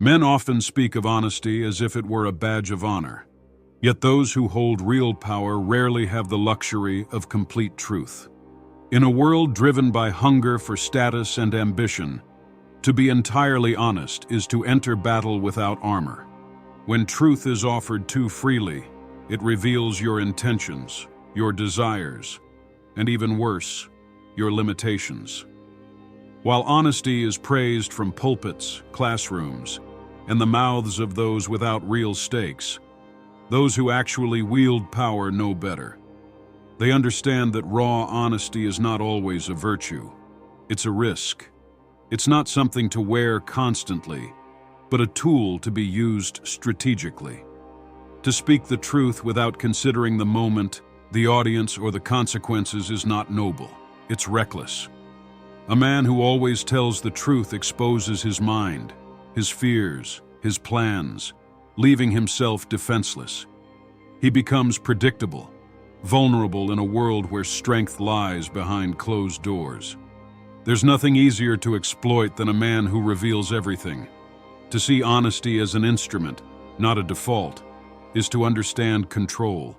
Men often speak of honesty as if it were a badge of honor. Yet those who hold real power rarely have the luxury of complete truth. In a world driven by hunger for status and ambition, to be entirely honest is to enter battle without armor. When truth is offered too freely, it reveals your intentions, your desires, and even worse, your limitations. While honesty is praised from pulpits, classrooms, and the mouths of those without real stakes, those who actually wield power know better. They understand that raw honesty is not always a virtue. It's a risk. It's not something to wear constantly, but a tool to be used strategically. To speak the truth without considering the moment, the audience, or the consequences is not noble. It's reckless. A man who always tells the truth exposes his mind, his fears, his plans, leaving himself defenseless. He becomes predictable, vulnerable in a world where strength lies behind closed doors. There's nothing easier to exploit than a man who reveals everything. To see honesty as an instrument, not a default, is to understand control.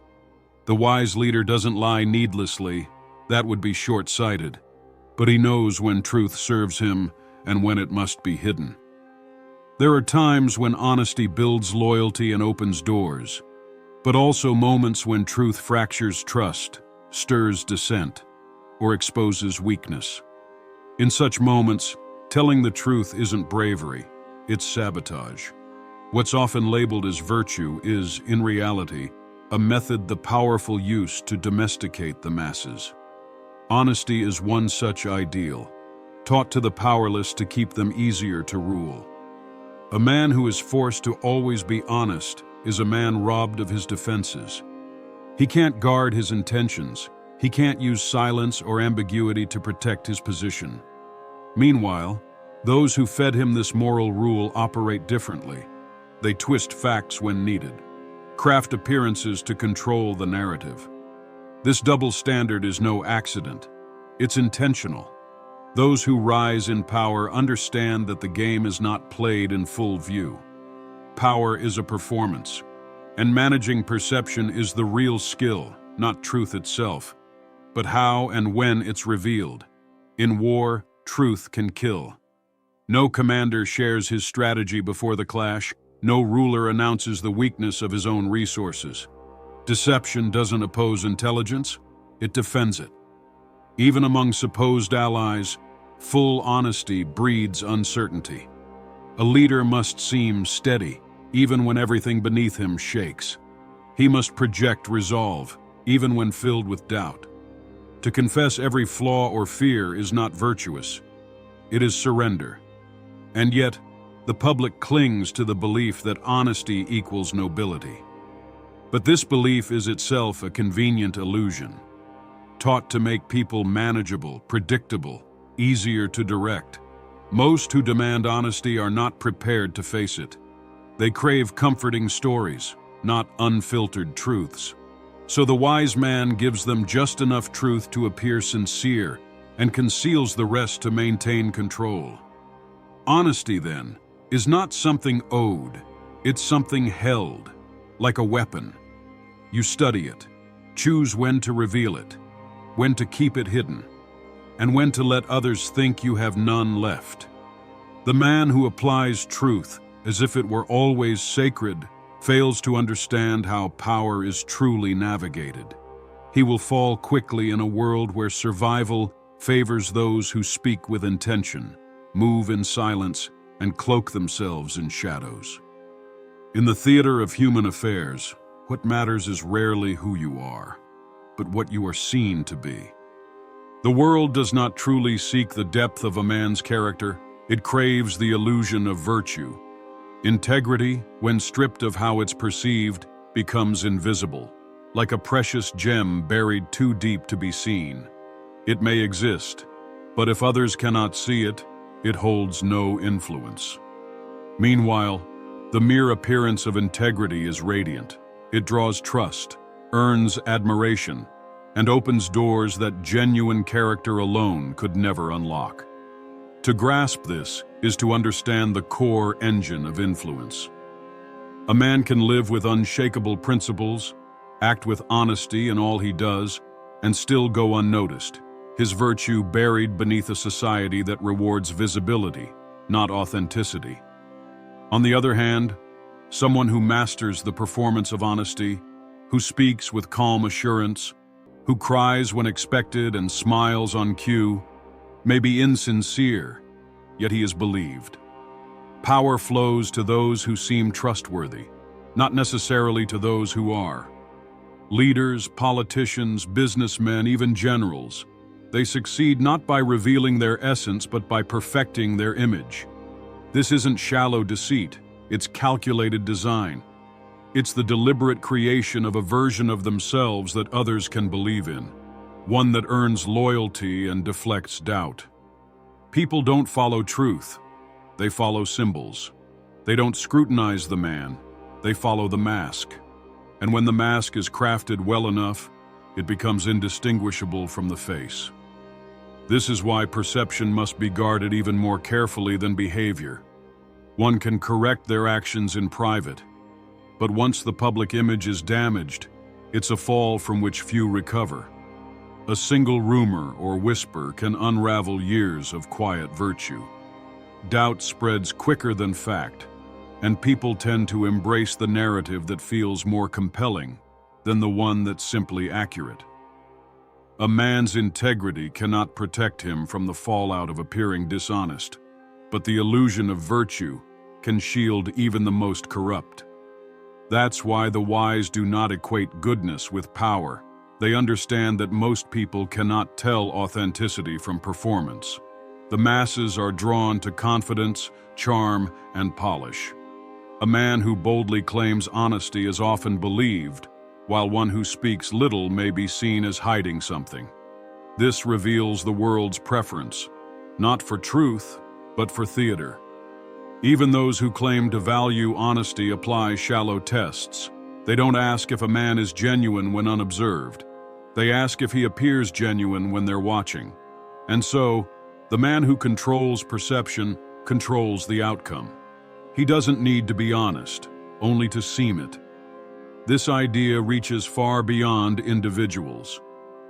The wise leader doesn't lie needlessly. That would be short-sighted. But he knows when truth serves him and when it must be hidden. There are times when honesty builds loyalty and opens doors, but also moments when truth fractures trust, stirs dissent, or exposes weakness. In such moments, telling the truth isn't bravery, it's sabotage. What's often labeled as virtue is, in reality, a method the powerful use to domesticate the masses. Honesty is one such ideal, taught to the powerless to keep them easier to rule. A man who is forced to always be honest is a man robbed of his defenses. He can't guard his intentions. He can't use silence or ambiguity to protect his position. Meanwhile, those who fed him this moral rule operate differently. They twist facts when needed, craft appearances to control the narrative. This double standard is no accident. It's intentional. Those who rise in power understand that the game is not played in full view. Power is a performance, and managing perception is the real skill, not truth itself, but how and when it's revealed. In war, truth can kill. No commander shares his strategy before the clash. No ruler announces the weakness of his own resources. Deception doesn't oppose intelligence, it defends it. Even among supposed allies, full honesty breeds uncertainty. A leader must seem steady, even when everything beneath him shakes. He must project resolve, even when filled with doubt. To confess every flaw or fear is not virtuous. It is surrender. And yet, the public clings to the belief that honesty equals nobility. But this belief is itself a convenient illusion, taught to make people manageable, predictable, easier to direct. Most who demand honesty are not prepared to face it. They crave comforting stories, not unfiltered truths. So the wise man gives them just enough truth to appear sincere and conceals the rest to maintain control. Honesty, then, is not something owed, it's something held, like a weapon. You study it, choose when to reveal it, when to keep it hidden, and when to let others think you have none left. The man who applies truth as if it were always sacred fails to understand how power is truly navigated. He will fall quickly in a world where survival favors those who speak with intention, move in silence, and cloak themselves in shadows. In the theater of human affairs, what matters is rarely who you are, but what you are seen to be. The world does not truly seek the depth of a man's character, it craves the illusion of virtue. Integrity, when stripped of how it's perceived, becomes invisible, like a precious gem buried too deep to be seen. It may exist, but if others cannot see it, it holds no influence. Meanwhile, the mere appearance of integrity is radiant. It draws trust, earns admiration, and opens doors that genuine character alone could never unlock. To grasp this is to understand the core engine of influence. A man can live with unshakable principles, act with honesty in all he does, and still go unnoticed, his virtue buried beneath a society that rewards visibility, not authenticity. On the other hand, someone who masters the performance of honesty, who speaks with calm assurance, who cries when expected and smiles on cue, may be insincere, yet he is believed. Power flows to those who seem trustworthy, not necessarily to those who are. Leaders, politicians, businessmen, even generals, they succeed not by revealing their essence but by perfecting their image. This isn't shallow deceit, it's calculated design. It's the deliberate creation of a version of themselves that others can believe in, one that earns loyalty and deflects doubt. People don't follow truth, they follow symbols. They don't scrutinize the man, they follow the mask. And when the mask is crafted well enough, it becomes indistinguishable from the face. This is why perception must be guarded even more carefully than behavior. One can correct their actions in private, but once the public image is damaged, it's a fall from which few recover. A single rumor or whisper can unravel years of quiet virtue. Doubt spreads quicker than fact, and people tend to embrace the narrative that feels more compelling than the one that's simply accurate. A man's integrity cannot protect him from the fallout of appearing dishonest, but the illusion of virtue can shield even the most corrupt. That's why the wise do not equate goodness with power. They understand that most people cannot tell authenticity from performance. The masses are drawn to confidence, charm, and polish. A man who boldly claims honesty is often believed, while one who speaks little may be seen as hiding something. This reveals the world's preference, not for truth, but for theater. Even those who claim to value honesty apply shallow tests. They don't ask if a man is genuine when unobserved. They ask if he appears genuine when they're watching. And so, the man who controls perception controls the outcome. He doesn't need to be honest, only to seem it. This idea reaches far beyond individuals.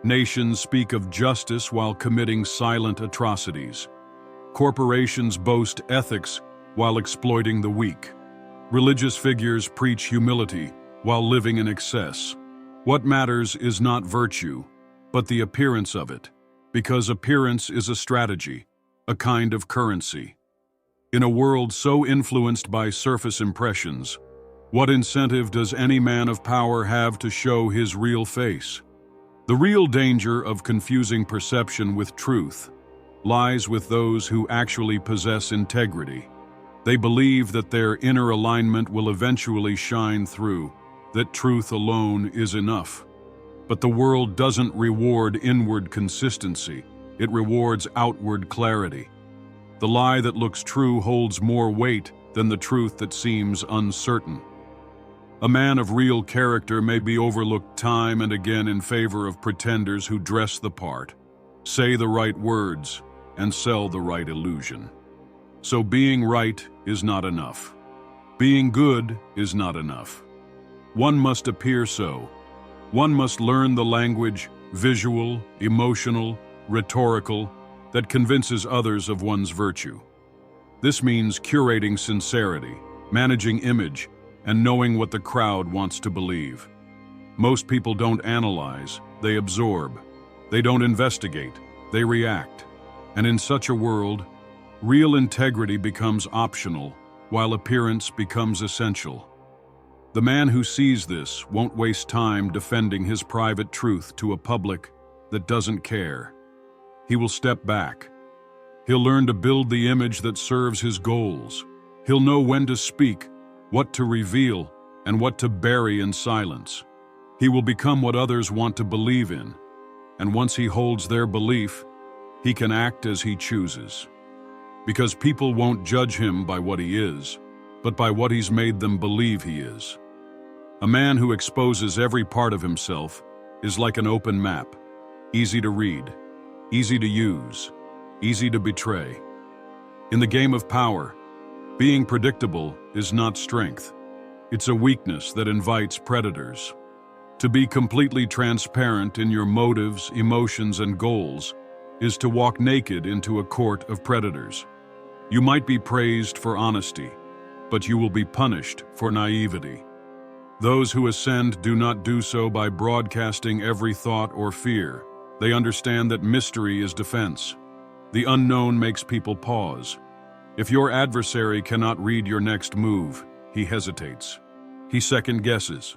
Nations speak of justice while committing silent atrocities. Corporations boast ethics while exploiting the weak. Religious figures preach humility while living in excess. What matters is not virtue, but the appearance of it, because appearance is a strategy, a kind of currency. In a world so influenced by surface impressions, what incentive does any man of power have to show his real face? The real danger of confusing perception with truth lies with those who actually possess integrity. They believe that their inner alignment will eventually shine through, that truth alone is enough. But the world doesn't reward inward consistency, it rewards outward clarity. The lie that looks true holds more weight than the truth that seems uncertain. A man of real character may be overlooked time and again in favor of pretenders who dress the part, say the right words, and sell the right illusion. So being right is not enough. Being good is not enough. One must appear so. One must learn the language, visual, emotional, rhetorical, that convinces others of one's virtue. This means curating sincerity, managing image, and knowing what the crowd wants to believe. Most people don't analyze, they absorb. They don't investigate, they react. And in such a world, real integrity becomes optional, while appearance becomes essential. The man who sees this won't waste time defending his private truth to a public that doesn't care. He will step back. He'll learn to build the image that serves his goals. He'll know when to speak, what to reveal, and what to bury in silence. He will become what others want to believe in, and once he holds their belief, he can act as he chooses. Because people won't judge him by what he is, but by what he's made them believe he is. A man who exposes every part of himself is like an open map, easy to read, easy to use, easy to betray. In the game of power, being predictable is not strength. It's a weakness that invites predators. To be completely transparent in your motives, emotions, and goals is to walk naked into a court of predators. You might be praised for honesty, but you will be punished for naivety. Those who ascend do not do so by broadcasting every thought or fear. They understand that mystery is defense. The unknown makes people pause. If your adversary cannot read your next move, he hesitates. He second guesses.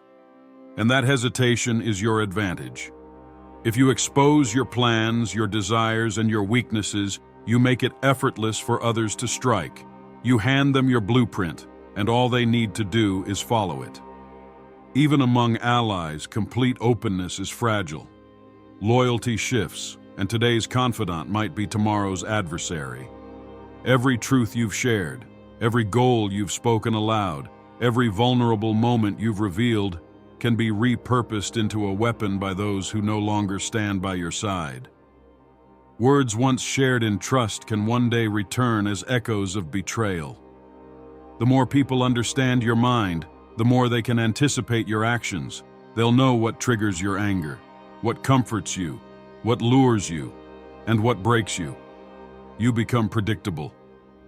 And that hesitation is your advantage. If you expose your plans, your desires, and your weaknesses, you make it effortless for others to strike. You hand them your blueprint, and all they need to do is follow it. Even among allies, complete openness is fragile. Loyalty shifts, and today's confidant might be tomorrow's adversary. Every truth you've shared, every goal you've spoken aloud, every vulnerable moment you've revealed can be repurposed into a weapon by those who no longer stand by your side. Words once shared in trust can one day return as echoes of betrayal. The more people understand your mind, the more they can anticipate your actions. They'll know what triggers your anger, what comforts you, what lures you, and what breaks you. You become predictable,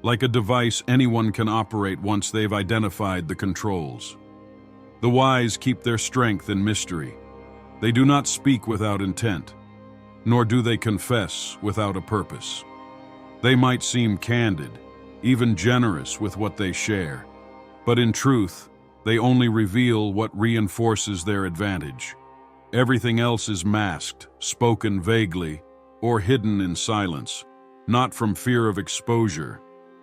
like a device anyone can operate once they've identified the controls. The wise keep their strength in mystery. They do not speak without intent, nor do they confess without a purpose. They might seem candid, even generous with what they share, but in truth, they only reveal what reinforces their advantage. Everything else is masked, spoken vaguely, or hidden in silence, not from fear of exposure,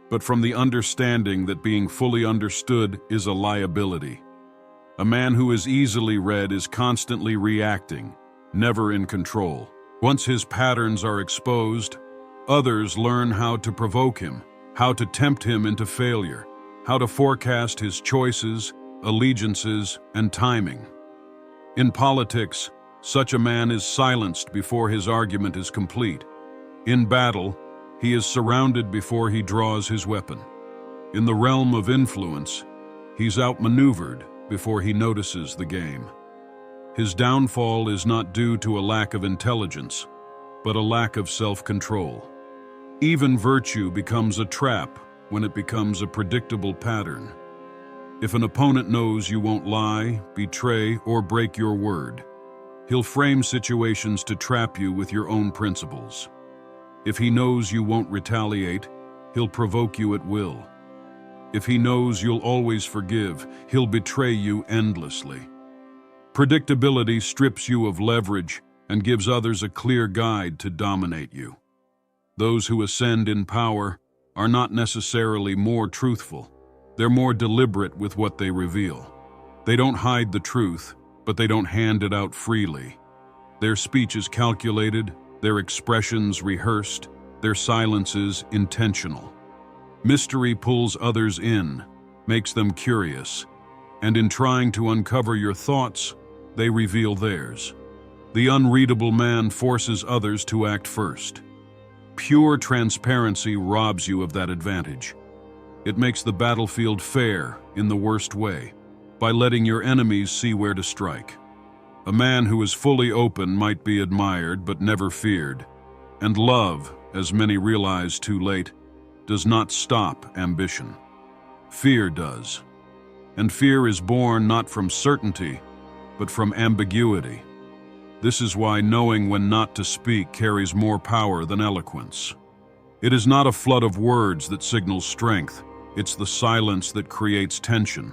but from the understanding that being fully understood is a liability. A man who is easily read is constantly reacting, never in control. Once his patterns are exposed, others learn how to provoke him, how to tempt him into failure, how to forecast his choices, allegiances, and timing. In politics, such a man is silenced before his argument is complete. In battle, he is surrounded before he draws his weapon. In the realm of influence, he's outmaneuvered before he notices the game. His downfall is not due to a lack of intelligence, but a lack of self-control. Even virtue becomes a trap when it becomes a predictable pattern. If an opponent knows you won't lie, betray, or break your word, he'll frame situations to trap you with your own principles. If he knows you won't retaliate, he'll provoke you at will. If he knows you'll always forgive, he'll betray you endlessly. Predictability strips you of leverage and gives others a clear guide to dominate you. Those who ascend in power are not necessarily more truthful. They're more deliberate with what they reveal. They don't hide the truth, but they don't hand it out freely. Their speech is calculated, their expressions rehearsed, their silences intentional. Mystery pulls others in, makes them curious, and in trying to uncover your thoughts, they reveal theirs. The unreadable man forces others to act first. Pure transparency robs you of that advantage. It makes the battlefield fair in the worst way, by letting your enemies see where to strike. A man who is fully open might be admired but never feared, and love, as many realize too late, does not stop ambition. Fear does. And fear is born not from certainty, but from ambiguity. This is why knowing when not to speak carries more power than eloquence. It is not a flood of words that signals strength, it's the silence that creates tension.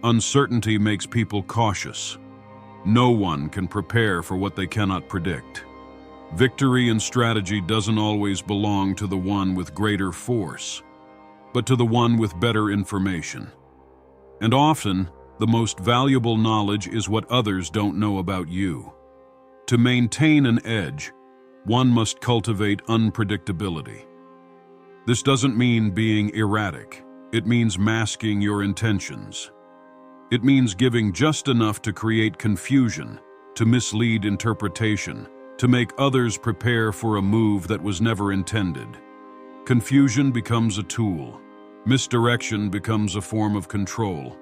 Uncertainty makes people cautious. No one can prepare for what they cannot predict. Victory in strategy doesn't always belong to the one with greater force, but to the one with better information. And often, the most valuable knowledge is what others don't know about you. To maintain an edge, one must cultivate unpredictability. This doesn't mean being erratic. It means masking your intentions. It means giving just enough to create confusion, to mislead interpretation, to make others prepare for a move that was never intended. Confusion becomes a tool. Misdirection becomes a form of control.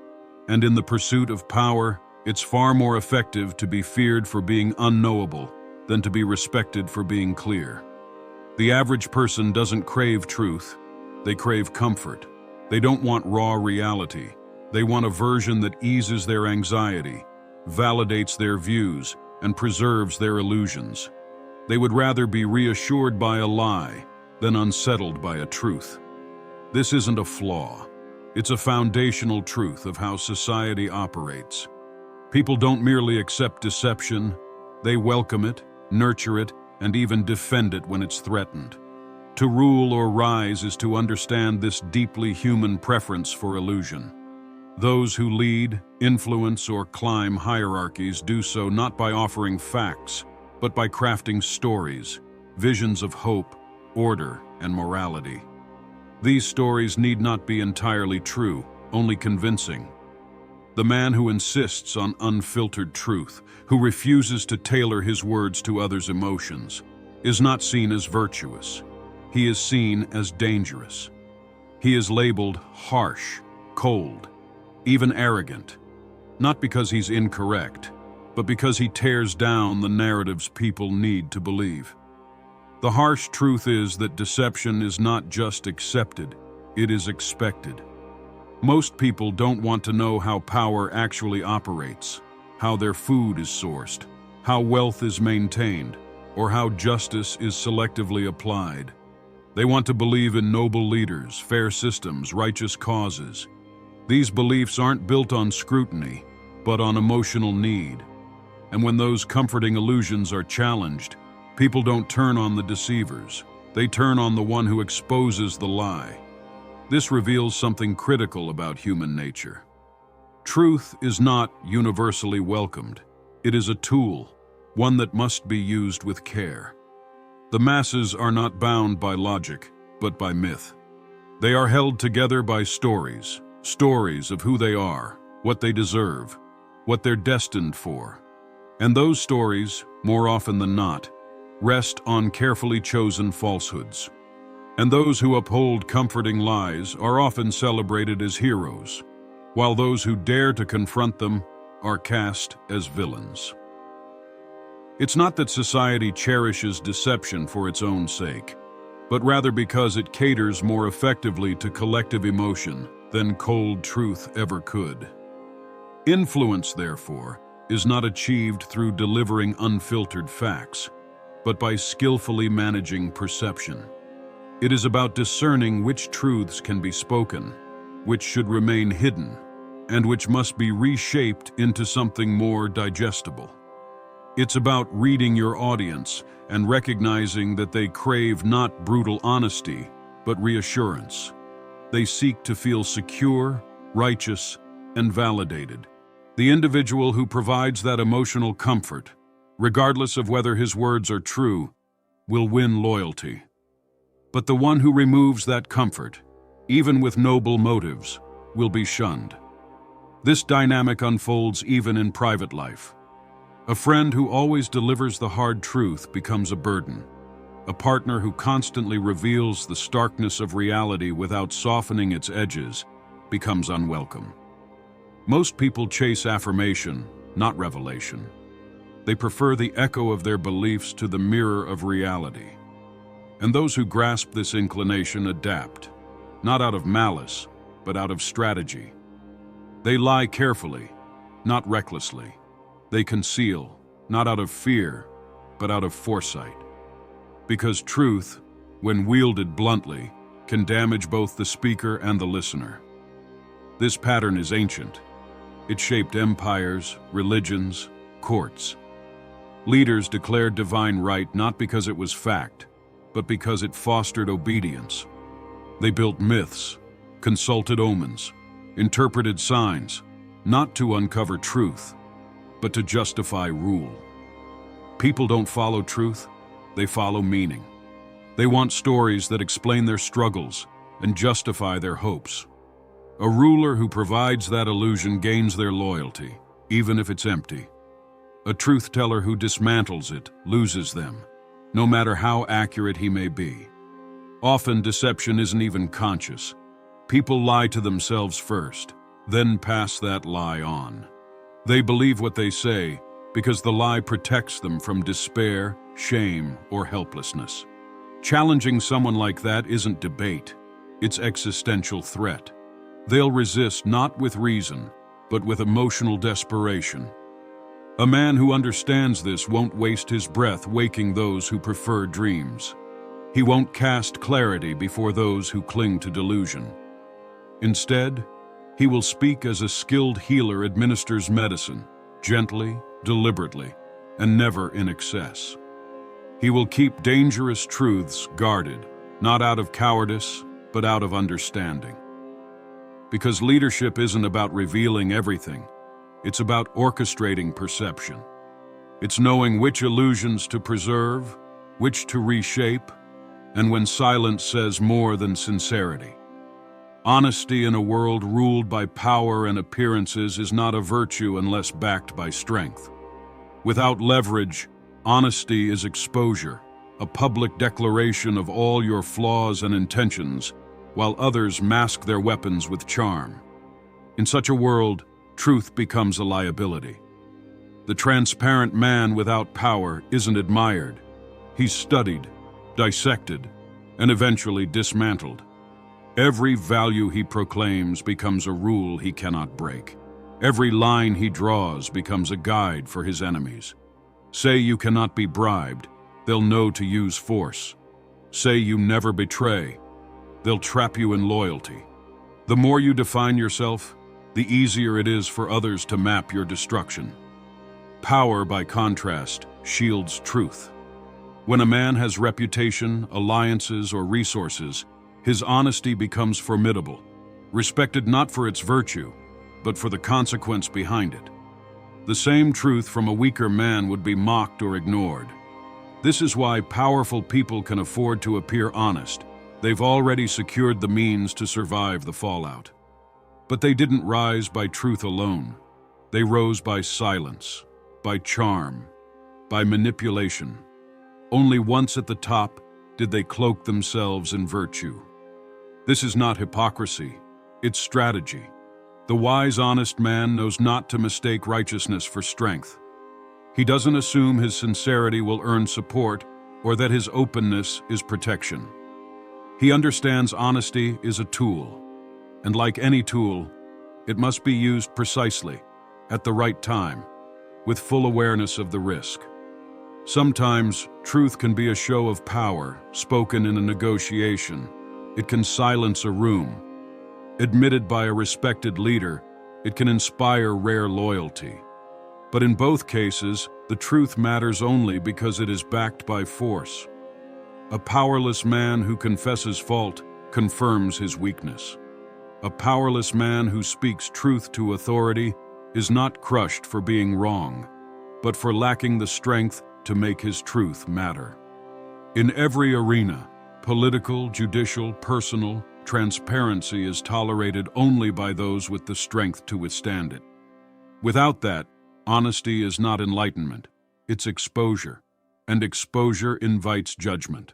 And in the pursuit of power, it's far more effective to be feared for being unknowable than to be respected for being clear. The average person doesn't crave truth. They crave comfort. They don't want raw reality. They want a version that eases their anxiety, validates their views, and preserves their illusions. They would rather be reassured by a lie than unsettled by a truth. This isn't a flaw. It's a foundational truth of how society operates. People don't merely accept deception, they welcome it, nurture it, and even defend it when it's threatened. To rule or rise is to understand this deeply human preference for illusion. Those who lead, influence, or climb hierarchies do so not by offering facts, but by crafting stories, visions of hope, order, and morality. These stories need not be entirely true, only convincing. The man who insists on unfiltered truth, who refuses to tailor his words to others' emotions, is not seen as virtuous. He is seen as dangerous. He is labeled harsh, cold, even arrogant, not because he's incorrect, but because he tears down the narratives people need to believe. The harsh truth is that deception is not just accepted, it is expected. Most people don't want to know how power actually operates, how their food is sourced, how wealth is maintained, or how justice is selectively applied. They want to believe in noble leaders, fair systems, righteous causes. These beliefs aren't built on scrutiny, but on emotional need. And when those comforting illusions are challenged, people don't turn on the deceivers. They turn on the one who exposes the lie. This reveals something critical about human nature. Truth is not universally welcomed. It is a tool, one that must be used with care. The masses are not bound by logic, but by myth. They are held together by stories of who they are, what they deserve, what they're destined for. And those stories, more often than not, rest on carefully chosen falsehoods. And those who uphold comforting lies are often celebrated as heroes, while those who dare to confront them are cast as villains. It's not that society cherishes deception for its own sake, but rather because it caters more effectively to collective emotion than cold truth ever could. Influence, therefore, is not achieved through delivering unfiltered facts, but by skillfully managing perception. It is about discerning which truths can be spoken, which should remain hidden, and which must be reshaped into something more digestible. It's about reading your audience and recognizing that they crave not brutal honesty, but reassurance. They seek to feel secure, righteous, and validated. The individual who provides that emotional comfort, regardless of whether his words are true, will win loyalty. But the one who removes that comfort, even with noble motives, will be shunned. This dynamic unfolds even in private life. A friend who always delivers the hard truth becomes a burden. A partner who constantly reveals the starkness of reality without softening its edges becomes unwelcome. Most people chase affirmation, not revelation. They prefer the echo of their beliefs to the mirror of reality. And those who grasp this inclination adapt, not out of malice, but out of strategy. They lie carefully, not recklessly. They conceal, not out of fear, but out of foresight. Because truth, when wielded bluntly, can damage both the speaker and the listener. This pattern is ancient. It shaped empires, religions, courts. Leaders declared divine right not because it was fact, but because it fostered obedience. They built myths, consulted omens, interpreted signs, not to uncover truth, but to justify rule. People don't follow truth, they follow meaning. They want stories that explain their struggles and justify their hopes. A ruler who provides that illusion gains their loyalty, even if it's empty. A truth teller who dismantles it loses them, no matter how accurate he may be. Often deception isn't even conscious. People lie to themselves first, then pass that lie on. They believe what they say because the lie protects them from despair, shame, or helplessness. Challenging someone like that isn't debate, it's existential threat. They'll resist not with reason, but with emotional desperation. A man who understands this won't waste his breath waking those who prefer dreams. He won't cast clarity before those who cling to delusion. Instead, he will speak as a skilled healer administers medicine, gently, deliberately, and never in excess. He will keep dangerous truths guarded, not out of cowardice, but out of understanding. Because leadership isn't about revealing everything, it's about orchestrating perception. It's knowing which illusions to preserve, which to reshape, and when silence says more than sincerity. Honesty in a world ruled by power and appearances is not a virtue unless backed by strength. Without leverage, honesty is exposure, a public declaration of all your flaws and intentions, while others mask their weapons with charm. In such a world, truth becomes a liability. The transparent man without power isn't admired. He's studied, dissected, and eventually dismantled. Every value he proclaims becomes a rule he cannot break. Every line he draws becomes a guide for his enemies. Say you cannot be bribed, they'll know to use force. Say you never betray, they'll trap you in loyalty. The more you define yourself, the easier it is for others to map your destruction. Power, by contrast, shields truth. When a man has reputation, alliances, or resources, his honesty becomes formidable, respected not for its virtue, but for the consequence behind it. The same truth from a weaker man would be mocked or ignored. This is why powerful people can afford to appear honest. They've already secured the means to survive the fallout. But they didn't rise by truth alone. They rose by silence, by charm, by manipulation. Only once at the top did they cloak themselves in virtue. This is not hypocrisy, it's strategy. The wise, honest man knows not to mistake righteousness for strength. He doesn't assume his sincerity will earn support or that his openness is protection. He understands honesty is a tool, and like any tool, it must be used precisely, at the right time, with full awareness of the risk. Sometimes, truth can be a show of power, spoken in a negotiation. It can silence a room. Admitted by a respected leader, it can inspire rare loyalty. But in both cases, the truth matters only because it is backed by force. A powerless man who confesses fault confirms his weakness. A powerless man who speaks truth to authority is not crushed for being wrong, but for lacking the strength to make his truth matter. In every arena, political, judicial, personal, transparency is tolerated only by those with the strength to withstand it. Without that, honesty is not enlightenment, it's exposure, and exposure invites judgment.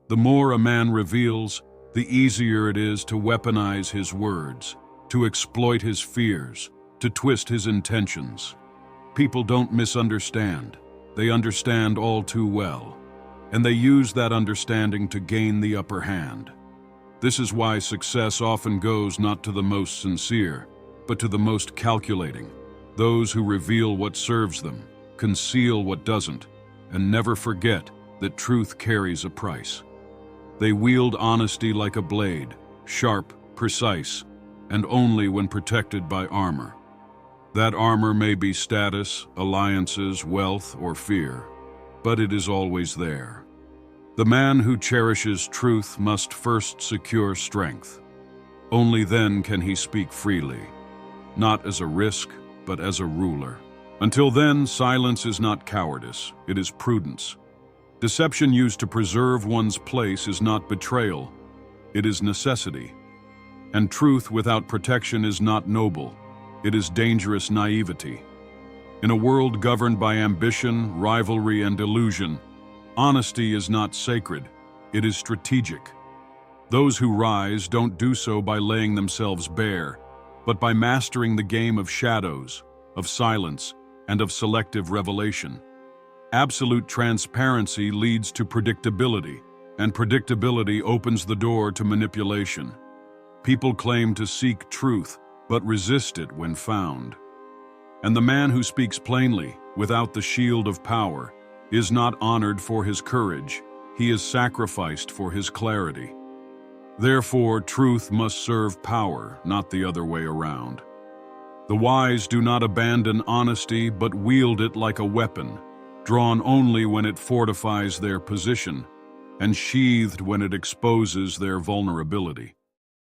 The more a man reveals, the easier it is to weaponize his words, to exploit his fears, to twist his intentions. People don't misunderstand, they understand all too well, and they use that understanding to gain the upper hand. This is why success often goes not to the most sincere, but to the most calculating, those who reveal what serves them, conceal what doesn't, and never forget that truth carries a price. They wield honesty like a blade, sharp, precise, and only when protected by armor. That armor may be status, alliances, wealth, or fear, but it is always there. The man who cherishes truth must first secure strength. Only then can he speak freely, not as a risk, but as a ruler. Until then, silence is not cowardice, it is prudence. Deception used to preserve one's place is not betrayal, it is necessity. And truth without protection is not noble, it is dangerous naivety. In a world governed by ambition, rivalry, and illusion, honesty is not sacred, it is strategic. Those who rise don't do so by laying themselves bare, but by mastering the game of shadows, of silence, and of selective revelation. Absolute transparency leads to predictability, and predictability opens the door to manipulation. People claim to seek truth, but resist it when found. And the man who speaks plainly, without the shield of power, is not honored for his courage, he is sacrificed for his clarity. Therefore, truth must serve power, not the other way around. The wise do not abandon honesty, but wield it like a weapon, drawn only when it fortifies their position, and sheathed when it exposes their vulnerability.